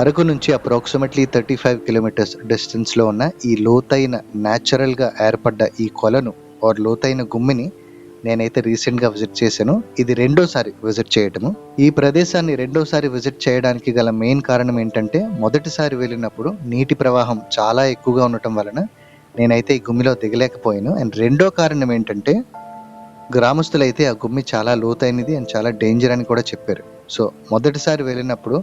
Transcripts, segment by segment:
అరకు నుంచి approximately 35 kilometres డిస్టెన్స్లో ఉన్న ఈ లోతైన న్యాచురల్గా ఏర్పడ్డ ఈ కొలను ఆర్ లోతైన గుమ్మిని నేనైతే రీసెంట్గా విజిట్ చేశాను. ఇది రెండోసారి విజిట్ చేయటము. ఈ ప్రదేశాన్ని రెండోసారి విజిట్ చేయడానికి గల మెయిన్ కారణం ఏంటంటే, మొదటిసారి వెళ్ళినప్పుడు నీటి ప్రవాహం చాలా ఎక్కువగా ఉండటం వలన నేనైతే ఈ గుమ్మిలో దిగలేకపోయాను. అండ్ రెండో కారణం ఏంటంటే, గ్రామస్తులైతే ఆ గుమ్మి చాలా లోతైనది అండ్ చాలా డేంజర్ అని కూడా చెప్పారు. సో మొదటిసారి వెళ్ళినప్పుడు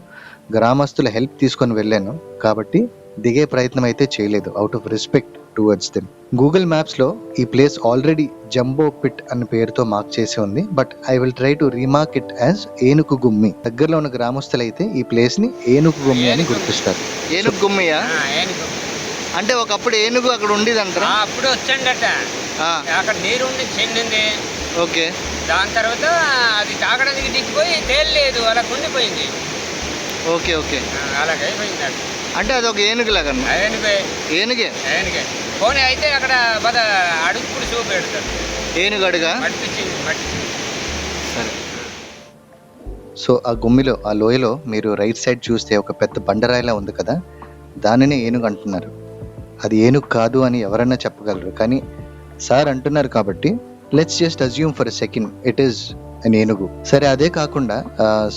గ్రామస్తుల హెల్ప్ తీసుకొని వెళ్ళాను కాబట్టి దిగే ప్రయత్నం అయితే చేయలేదు, out of respect towards them. Google మ్యాప్స్లో ఈ ప్లేస్ ఆల్రెడీ జంబో పిట్ అనే పేరుతో మార్క్ చేసి ఉంది, but I will try to remark it as ఏనుగు గుమ్మి. దగ్గరలో ఉన్న గ్రామస్తులైతే ఈ ప్లేస్ని ఏనుగు గుమ్మి అని గుర్తిస్తారు. ఏనుగు గుమ్మియా? అంటే ఒకప్పుడు ఏనుగు అక్కడ ఉండేదంటారా? అప్పుడు వచ్చండట, అక్కడ నీరు చెందింది. ఓకే. దాని తర్వాత అది తాగడానికి దిగిపోయి తేలలేదు, అలా కుండిపోయింది. Okay okay, అలాగైపోయింది. అంటే అది ఒక ఏనుగులాగా? ఏనుగే. పోనీ అయితే అక్కడ బాగా అడుగు కూడా చూపెడతారు, ఏనుగు అడుగా. మట్టి. సరే. సో ఆ గుమ్మిలో, ఆ లోయలో మీరు రైట్ సైడ్ చూస్తే ఒక పెద్ద బండరాయిలా ఉంది కదా, దానినే ఏనుగు అంటున్నారు. అది ఏనుగు కాదు అని ఎవరన్నా చెప్పగలరు, కానీ సార్ అంటున్నారు కాబట్టి let's just assume for a second it is an ఏనుగు. సరే, అదే కాకుండా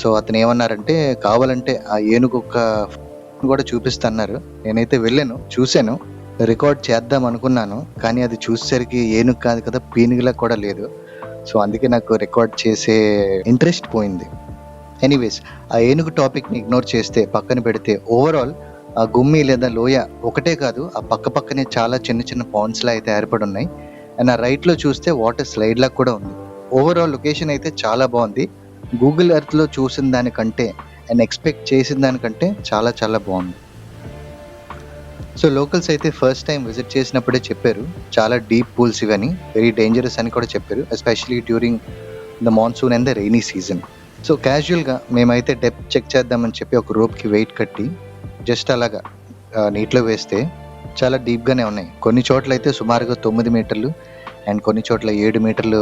సో అతను ఏమన్నారంటే, కావాలంటే ఆ ఏనుగు ఒక కూడా చూపిస్తున్నారు. నేనైతే వెళ్ళాను, చూశాను, రికార్డ్ చేద్దాం అనుకున్నాను, కానీ అది చూసేసరికి ఏనుగు కాదు కదా, పీనుగులా కూడా లేదు. సో అందుకే నాకు రికార్డ్ చేసే ఇంట్రెస్ట్ పోయింది. ఎనీవేస్, ఆ ఏనుగు టాపిక్ని ఇగ్నోర్ చేస్తే, పక్కన పెడితే, ఓవరాల్ ఆ గుమ్మి లేదా లోయ ఒకటే కాదు, ఆ పక్కనే చాలా చిన్న చిన్న పాండ్స్లా అయితే ఏర్పడి ఉన్నాయి. అండ్ ఆ రైట్లో చూస్తే వాటర్ స్లైడ్ లాగా కూడా ఉంది. ఓవరాల్ లొకేషన్ అయితే చాలా బాగుంది. గూగుల్ ఎర్త్లో చూసిన దానికంటే అండ్ ఎక్స్పెక్ట్ చేసిన దానికంటే చాలా చాలా బాగుంది. సో లోకల్స్ అయితే ఫస్ట్ టైం విజిట్ చేసినప్పుడే చెప్పారు, చాలా డీప్ పూల్స్ ఇవని, వెరీ డేంజరస్ అని కూడా చెప్పారు, especially during the monsoon and the rainy season. So క్యాజువల్గా మేమైతే డెప్త్ చెక్ చేద్దామని చెప్పి ఒక రోప్కి వెయిట్ కట్టి జస్ట్ అలాగా నీటిలో వేస్తే చాలా డీప్గానే ఉన్నాయి. కొన్ని చోట్ల అయితే సుమారుగా 9 మీటర్లు అండ్ కొన్ని చోట్ల 7 మీటర్లు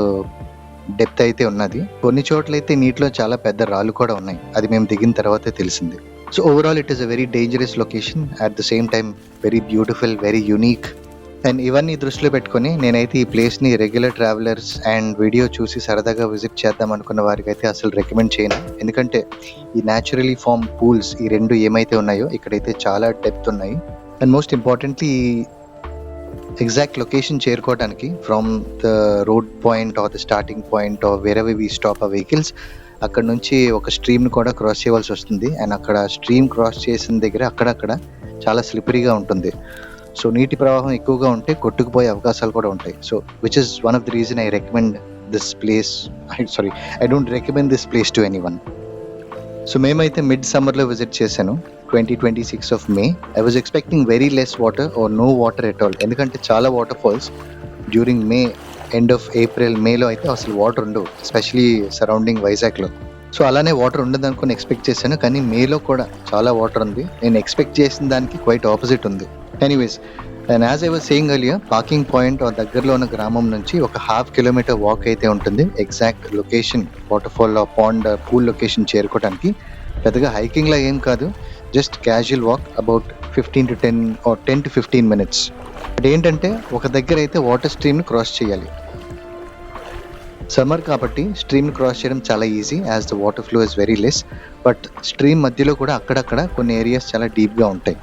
డెప్త్ అయితే ఉన్నది. కొన్ని చోట్ల అయితే నీటిలో చాలా పెద్ద రాళ్ళు కూడా ఉన్నాయి, అది మేము దిగిన తర్వాతే తెలిసింది. So overall it is a very dangerous location, at the same time very beautiful, very unique. And ఇవన్నీ దృష్టిలో పెట్టుకొని నేనైతే ఈ ప్లేస్ని రెగ్యులర్ ట్రావెలర్స్ అండ్ వీడియో చూసి సరదాగా విజిట్ చేద్దాం అనుకున్న వారికి అయితే అసలు రికమెండ్ చేయను. ఎందుకంటే ఈ న్యాచురలీ ఫార్మ్ పూల్స్ ఈ రెండు ఏమైతే ఉన్నాయో ఇక్కడైతే చాలా డెప్త్ ఉన్నాయి. And most importantly exact location చేరుకోవడానికి from the road point or the starting point or where we stop ఆ వెహికల్స్, అక్కడ నుంచి ఒక స్ట్రీమ్ని కూడా క్రాస్ చేయవలసి వస్తుంది. అండ్ అక్కడ స్ట్రీమ్ క్రాస్ చేసిన దగ్గర అక్కడక్కడ చాలా స్లిపరీగా ఉంటుంది. సో నీటి ప్రవాహం ఎక్కువగా ఉంటే కొట్టుకుపోయే అవకాశాలు కూడా ఉంటాయి. So which is one of the reason I recommend this place. I don't recommend this place to anyone. సో మేమైతే మిడ్ సమ్మర్లో విజిట్ చేశాను, 2026 of May. I was expecting very less water or no water at all, ఎందుకంటే చాలా water falls during May, end of April, మేలో అయితే అసలు water ఉండవు, ఎస్పెషలీ సరౌండింగ్ వైజాగ్లో. సో అలానే వాటర్ ఉండదు అనుకుని ఎక్స్పెక్ట్ చేశాను, కానీ మేలో కూడా చాలా వాటర్ ఉంది. నేను ఎక్స్పెక్ట్ చేసిన దానికి క్వైట్ ఆపోజిట్ ఉంది. Anyways, and as I was saying earlier, parking point ఆ దగ్గరలో ఉన్న గ్రామం నుంచి ఒక 1/2 కిలోమీటర్ వాక్ అయితే ఉంటుంది exact location, water fall pond pool location చేరుకోవడానికి. పెద్దగా హైకింగ్లా ఏం కాదు, just casual walk, about 10 to 15 minutes. ఏంటంటే ఒక దగ్గర అయితే వాటర్ స్ట్రీమ్ని క్రాస్ చేయాలి. సమ్మర్ కాబట్టి స్ట్రీమ్ని క్రాస్ చేయడం చాలా easy as the water flow is very less, but stream మధ్యలో కూడా అక్కడక్కడ కొన్ని ఏరియాస్ చాలా డీప్గా ఉంటాయి.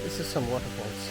This is some waterfalls.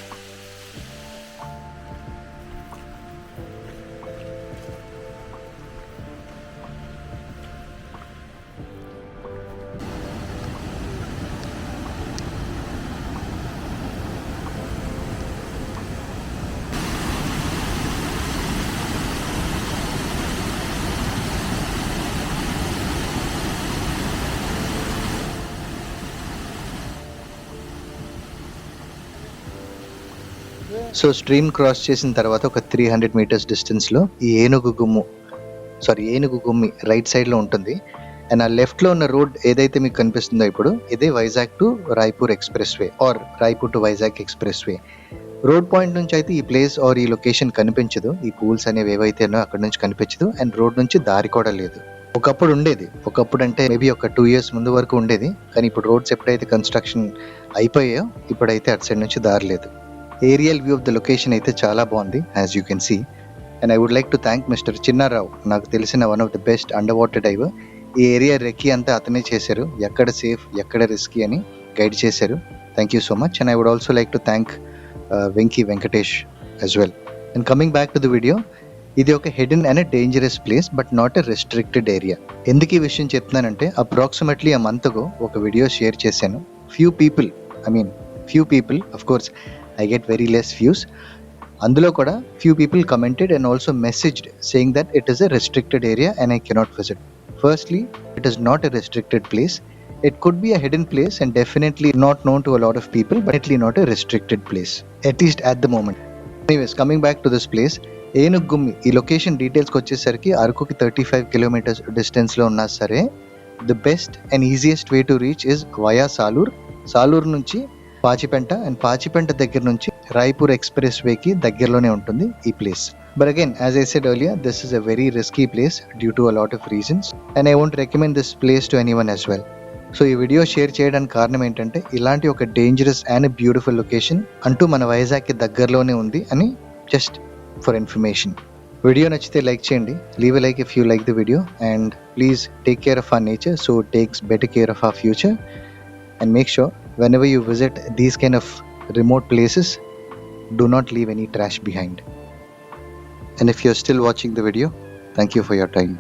So stream cross చేసిన తర్వాత ఒక 300 మీటర్స్ డిస్టెన్స్లో ఈ ఏనుగు గుమ్మి రైట్ సైడ్లో ఉంటుంది. అండ్ ఆ లెఫ్ట్లో ఉన్న రోడ్ ఏదైతే మీకు కనిపిస్తుందో ఇప్పుడు, ఇదే Vizag to Raipur expressway or Raipur to Vizag expressway. Road point నుంచి అయితే ఈ ప్లేస్ ఆర్ ఈ లొకేషన్ కనిపించదు. ఈ పూల్స్ అనేవి ఏవైతే ఉన్నాయో అక్కడ నుంచి కనిపించదు. అండ్ రోడ్ నుంచి దారి కూడా లేదు. ఒకప్పుడు ఉండేది, ఒకప్పుడు అంటే మేబీ ఒక 2 years ముందు వరకు ఉండేది. కానీ ఇప్పుడు రోడ్స్ ఎప్పుడైతే కన్స్ట్రక్షన్ అయిపోయాయో ఇప్పుడైతే అటు సైడ్ నుంచి దారి లేదు. Aerial view of the location అయితే చాలా బాగుంది, as you can see. And I would like to thank mister Chinnarao, నాకు తెలిసిన one of the best underwater diver. ఈ ఏరియా రెక్కి అంతా అతనే చేశారు, ఎక్కడ సేఫ్ ఎక్కడ రిస్కీ అని గైడ్ చేశారు. Thank you so much. And I would also like to thank Venky Venkatesh as well. And coming back to the video, ఇది ఒక hidden and dangerous place but not a restricted area. ఎందుకు ఈ విషయం చెప్తున్నానంటే approximately a month ago ఒక video share చేశాను. few people of course I get very less views. అందులో కూడా few people commented and also messaged saying that it is a restricted area and I cannot visit. Firstly, it is not a restricted place. It could be a hidden place and definitely not known to a lot of people, but definitely not a restricted place, at least at the moment. Anyways, coming back to this place, ఏనుగు గుమ్మి ఈ location డీటెయిల్స్కి వచ్చేసరికి అరకుకి 35 kilometers డిస్టెన్స్లో ఉన్నా సరే the best and easiest way to reach is via Salur నుంచి Pachipenta, and Pachipenta దగ్గర నుంచి Raipur express వేకి దగ్గరలోనే ఉంటుంది ఈ place. But again, as I said earlier, this is a very risky place due to a lot of reasons and I won't recommend this place to anyone as well. So ఈ video share చేయడానికి కారణం ఏంటంటే ఇలాంటి ఒక dangerous and beautiful location అంటూ మన వైజాగ్కి దగ్గరలోనే ఉంది అని, జస్ట్ ఫర్ ఇన్ఫర్మేషన్. వీడియో నచ్చితే లైక్ చేయండి, leave a like if you like the video, and please take care of our nature so it takes better care of our future. And make sure whenever you visit these kind of remote places, do not leave any trash behind. And if you're still watching the video, thank you for your time.